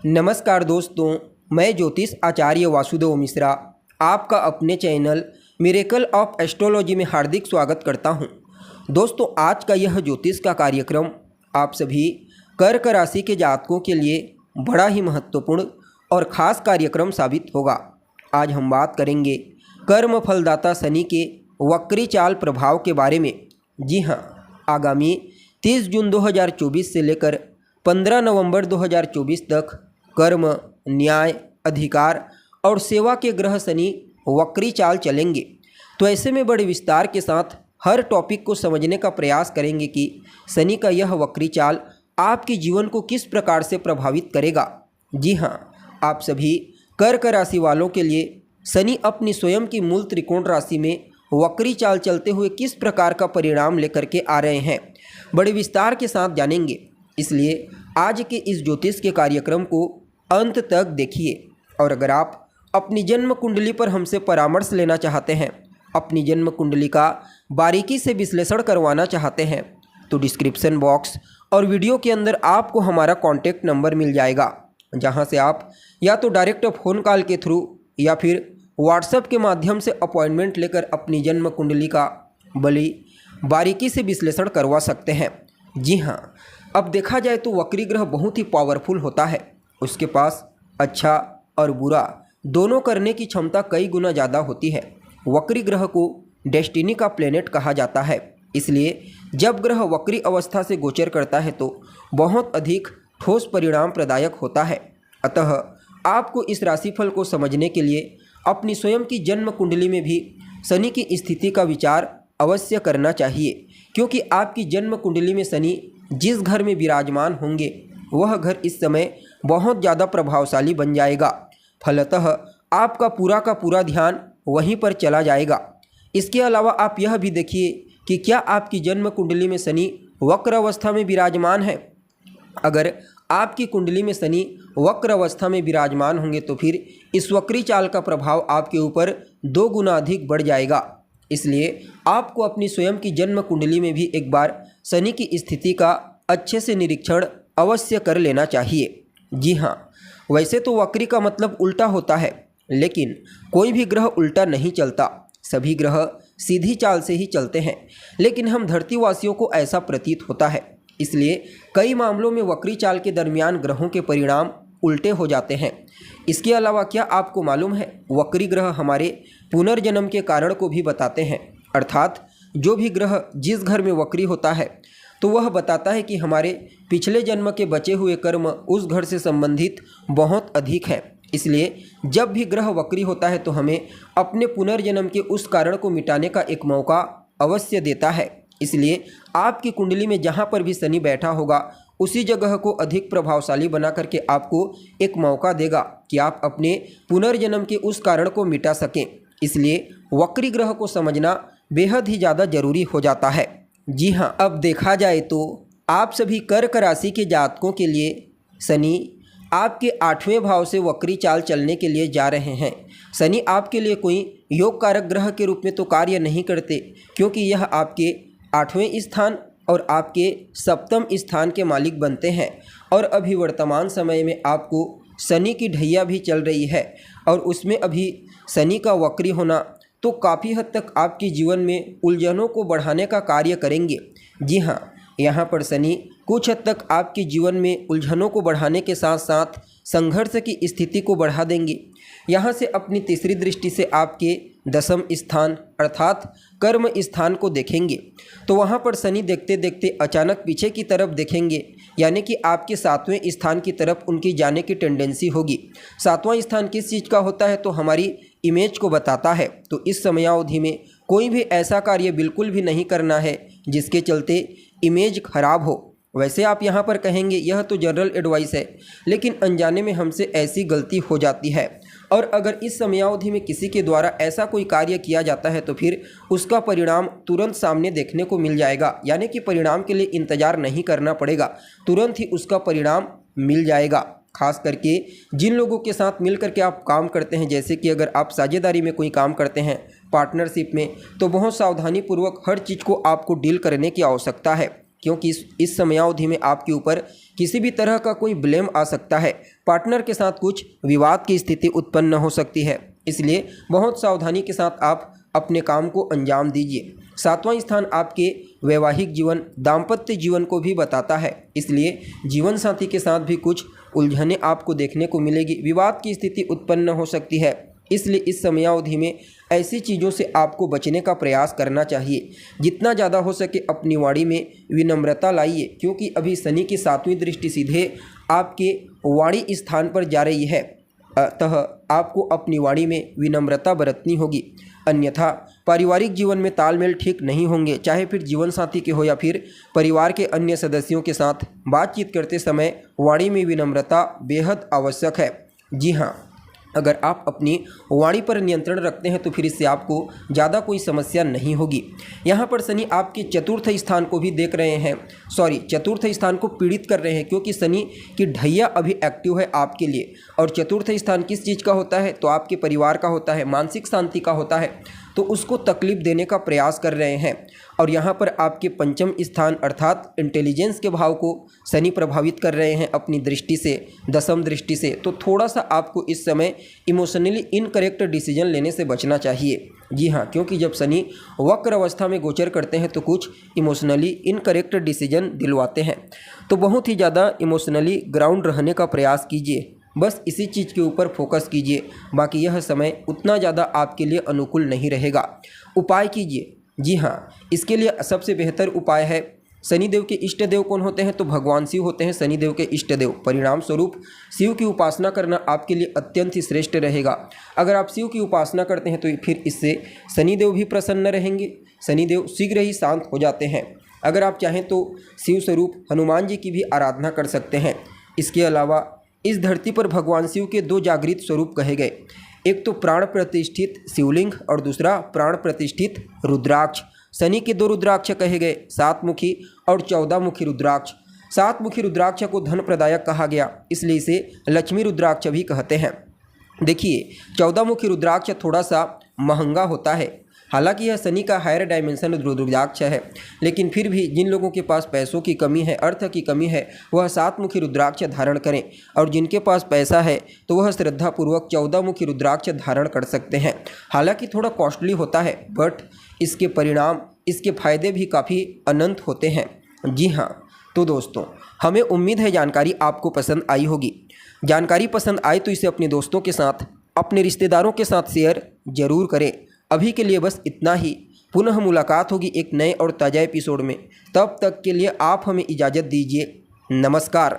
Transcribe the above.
नमस्कार दोस्तों, मैं ज्योतिष आचार्य वासुदेव मिश्रा आपका अपने चैनल मिरेकल ऑफ एस्ट्रोलॉजी में हार्दिक स्वागत करता हूं। दोस्तों, आज का यह ज्योतिष का कार्यक्रम आप सभी कर्क राशि के जातकों के लिए बड़ा ही महत्वपूर्ण और ख़ास कार्यक्रम साबित होगा। आज हम बात करेंगे कर्म फलदाता शनि के वक्री चाल प्रभाव के बारे में। जी हाँ, आगामी 30 जून 2024 से लेकर 15 नवंबर 2024 तक कर्म, न्याय, अधिकार और सेवा के ग्रह शनि वक्री चाल चलेंगे। तो ऐसे में बड़े विस्तार के साथ हर टॉपिक को समझने का प्रयास करेंगे कि शनि का यह वक्री चाल आपके जीवन को किस प्रकार से प्रभावित करेगा। जी हाँ, आप सभी कर्क राशि वालों के लिए शनि अपनी स्वयं की मूल त्रिकोण राशि में वक्री चाल चलते हुए किस प्रकार का परिणाम लेकर के आ रहे हैं, बड़े विस्तार के साथ जानेंगे। इसलिए आज के इस ज्योतिष के कार्यक्रम को अंत तक देखिए। और अगर आप अपनी जन्म कुंडली पर हमसे परामर्श लेना चाहते हैं, अपनी जन्म कुंडली का बारीकी से विश्लेषण करवाना चाहते हैं, तो डिस्क्रिप्शन बॉक्स और वीडियो के अंदर आपको हमारा कॉन्टैक्ट नंबर मिल जाएगा, जहां से आप या तो डायरेक्ट फ़ोन कॉल के थ्रू या फिर व्हाट्सएप के माध्यम से अपॉइंटमेंट लेकर अपनी जन्म कुंडली का बारीकी से विश्लेषण करवा सकते हैं। जी हाँ, अब देखा जाए तो वक्री ग्रह बहुत ही पावरफुल होता है। उसके पास अच्छा और बुरा दोनों करने की क्षमता कई गुना ज़्यादा होती है। वक्री ग्रह को डेस्टिनी का प्लेनेट कहा जाता है। इसलिए जब ग्रह वक्री अवस्था से गोचर करता है तो बहुत अधिक ठोस परिणाम प्रदायक होता है। अतः आपको इस राशिफल को समझने के लिए अपनी स्वयं की जन्म कुंडली में भी शनि की स्थिति का विचार अवश्य करना चाहिए, क्योंकि आपकी जन्म कुंडली में शनि जिस घर में विराजमान होंगे वह घर इस समय बहुत ज़्यादा प्रभावशाली बन जाएगा। फलतः आपका पूरा का पूरा ध्यान वहीं पर चला जाएगा। इसके अलावा आप यह भी देखिए कि क्या आपकी जन्म कुंडली में शनि वक्र अवस्था में विराजमान है। अगर आपकी कुंडली में शनि वक्र अवस्था में विराजमान होंगे तो फिर इस वक्री चाल का प्रभाव आपके ऊपर 2 गुना अधिक बढ़ जाएगा। इसलिए आपको अपनी स्वयं की जन्म कुंडली में भी एक बार शनि की स्थिति का अच्छे से निरीक्षण अवश्य कर लेना चाहिए। जी हाँ, वैसे तो वक्री का मतलब उल्टा होता है, लेकिन कोई भी ग्रह उल्टा नहीं चलता। सभी ग्रह सीधी चाल से ही चलते हैं, लेकिन हम धरतीवासियों को ऐसा प्रतीत होता है। इसलिए कई मामलों में वक्री चाल के दरमियान ग्रहों के परिणाम उल्टे हो जाते हैं। इसके अलावा क्या आपको मालूम है, वक्री ग्रह हमारे पुनर्जन्म के कारण को भी बताते हैं। अर्थात जो भी ग्रह जिस घर में वक्री होता है तो वह बताता है कि हमारे पिछले जन्म के बचे हुए कर्म उस घर से संबंधित बहुत अधिक हैं। इसलिए जब भी ग्रह वक्री होता है तो हमें अपने पुनर्जन्म के उस कारण को मिटाने का एक मौका अवश्य देता है। इसलिए आपकी कुंडली में जहाँ पर भी शनि बैठा होगा उसी जगह को अधिक प्रभावशाली बना करके आपको एक मौका देगा कि आप अपने पुनर्जन्म के उस कारण को मिटा सकें। इसलिए वक्री ग्रह को समझना बेहद ही ज़्यादा जरूरी हो जाता है। जी हाँ, अब देखा जाए तो आप सभी कर्क राशि के जातकों के लिए शनि आपके 8वें भाव से वक्री चाल चलने के लिए जा रहे हैं। शनि आपके लिए कोई योग कारक ग्रह के रूप में तो कार्य नहीं करते, क्योंकि यह आपके 8वें स्थान और आपके 7वें स्थान के मालिक बनते हैं। और अभी वर्तमान समय में आपको शनि की ढैया भी चल रही है, और उसमें अभी शनि का वक्री होना तो काफ़ी हद तक आपके जीवन में उलझनों को बढ़ाने का कार्य करेंगे। जी हाँ, यहाँ पर शनि कुछ हद तक आपके जीवन में उलझनों को बढ़ाने के साथ साथ संघर्ष की स्थिति को बढ़ा देंगे। यहाँ से अपनी तीसरी दृष्टि से आपके 10वें स्थान अर्थात कर्म स्थान को देखेंगे, तो वहाँ पर शनि देखते देखते अचानक पीछे की तरफ देखेंगे, यानी कि आपके 7वें स्थान की तरफ उनकी जाने की टेंडेंसी होगी। 7वां स्थान किस चीज़ का होता है, तो हमारी इमेज को बताता है। तो इस समयावधि में कोई भी ऐसा कार्य बिल्कुल भी नहीं करना है जिसके चलते इमेज खराब हो। वैसे आप यहाँ पर कहेंगे यह तो जनरल एडवाइस है, लेकिन अनजाने में हमसे ऐसी गलती हो जाती है। और अगर इस समयावधि में किसी के द्वारा ऐसा कोई कार्य किया जाता है तो फिर उसका परिणाम तुरंत सामने देखने को मिल जाएगा, यानी कि परिणाम के लिए इंतज़ार नहीं करना पड़ेगा, तुरंत ही उसका परिणाम मिल जाएगा। खास करके जिन लोगों के साथ मिल करके आप काम करते हैं, जैसे कि अगर आप साझेदारी में कोई काम करते हैं, पार्टनरशिप में, तो बहुत सावधानी पूर्वक हर चीज़ को आपको डील करने की आवश्यकता है। क्योंकि इस समयावधि में आपके ऊपर किसी भी तरह का कोई ब्लेम आ सकता है। पार्टनर के साथ कुछ विवाद की स्थिति उत्पन्न हो सकती है, इसलिए बहुत सावधानी के साथ आप अपने काम को अंजाम दीजिए। 7वां स्थान आपके वैवाहिक जीवन, दाम्पत्य जीवन को भी बताता है, इसलिए जीवन साथी के साथ भी कुछ उलझनें आपको देखने को मिलेगी। विवाद की स्थिति उत्पन्न हो सकती है, इसलिए इस समयावधि में ऐसी चीज़ों से आपको बचने का प्रयास करना चाहिए। जितना ज़्यादा हो सके अपनी वाणी में विनम्रता लाइए, क्योंकि अभी शनि की 7वीं दृष्टि सीधे आपके वाणी स्थान पर जा रही है, अतः आपको अपनी वाणी में विनम्रता बरतनी होगी, अन्यथा पारिवारिक जीवन में तालमेल ठीक नहीं होंगे। चाहे फिर जीवन साथी के हो या फिर परिवार के अन्य सदस्यों के साथ बातचीत करते समय वाणी में विनम्रता बेहद आवश्यक है। जी हाँ, अगर आप अपनी वाणी पर नियंत्रण रखते हैं तो फिर इससे आपको ज़्यादा कोई समस्या नहीं होगी। यहाँ पर शनि आपके चतुर्थ स्थान को भी देख रहे हैं, चतुर्थ स्थान को पीड़ित कर रहे हैं, क्योंकि शनि की ढैया अभी एक्टिव है आपके लिए। और चतुर्थ स्थान किस चीज़ का होता है? तो आपके परिवार का होता है, मानसिक शांति का होता है, तो उसको तकलीफ देने का प्रयास कर रहे हैं। और यहाँ पर आपके पंचम स्थान अर्थात इंटेलिजेंस के भाव को शनि प्रभावित कर रहे हैं अपनी दृष्टि से, दशम दृष्टि से। तो थोड़ा सा आपको इस समय इमोशनली इनकरेक्ट डिसीजन लेने से बचना चाहिए। जी हाँ, क्योंकि जब शनि वक्र अवस्था में गोचर करते हैं तो कुछ इमोशनली इनकरेक्ट डिसीजन दिलवाते हैं, तो बहुत ही ज़्यादा इमोशनली ग्राउंड रहने का प्रयास कीजिए। बस इसी चीज़ के ऊपर फोकस कीजिए, बाकी यह समय उतना ज़्यादा आपके लिए अनुकूल नहीं रहेगा। उपाय कीजिए, जी हाँ, इसके लिए सबसे बेहतर उपाय है, शनिदेव के इष्ट देव कौन होते हैं? तो भगवान शिव होते हैं शनिदेव के इष्ट देव। परिणाम स्वरूप शिव की उपासना करना आपके लिए अत्यंत ही श्रेष्ठ रहेगा। अगर आप शिव की उपासना करते हैं तो फिर इससे शनिदेव भी प्रसन्न रहेंगे, शनिदेव शीघ्र ही शांत हो जाते हैं। अगर आप चाहें तो शिव स्वरूप हनुमान जी की भी आराधना कर सकते हैं। इसके अलावा इस धरती पर भगवान शिव के 2 जागृत स्वरूप कहे गए, एक तो प्राण प्रतिष्ठित शिवलिंग और दूसरा प्राण प्रतिष्ठित रुद्राक्ष। शनि के 2 रुद्राक्ष कहे गए, 7 मुखी और 14 मुखी रुद्राक्ष। 7 मुखी रुद्राक्ष को धन प्रदायक कहा गया, इसलिए इसे लक्ष्मी रुद्राक्ष भी कहते हैं। देखिए, 14 मुखी रुद्राक्ष थोड़ा सा महंगा होता है, हालांकि यह शनि का हायर डायमेंशन रुद्राक्ष है, लेकिन फिर भी जिन लोगों के पास पैसों की कमी है, अर्थ की कमी है, वह 7 मुखी रुद्राक्ष धारण करें, और जिनके पास पैसा है तो वह श्रद्धापूर्वक 14 मुखी रुद्राक्ष धारण कर सकते हैं। हालांकि थोड़ा कॉस्टली होता है, बट इसके परिणाम, इसके फायदे भी काफ़ी अनंत होते हैं। जी हाँ, तो दोस्तों, हमें उम्मीद है जानकारी आपको पसंद आई होगी। जानकारी पसंद आए तो इसे अपने दोस्तों के साथ, अपने रिश्तेदारों के साथ शेयर जरूर करें। अभी के लिए बस इतना ही। पुनः मुलाकात होगी एक नए और ताज़ा एपिसोड में। तब तक के लिए आप हमें इजाज़त दीजिए। नमस्कार।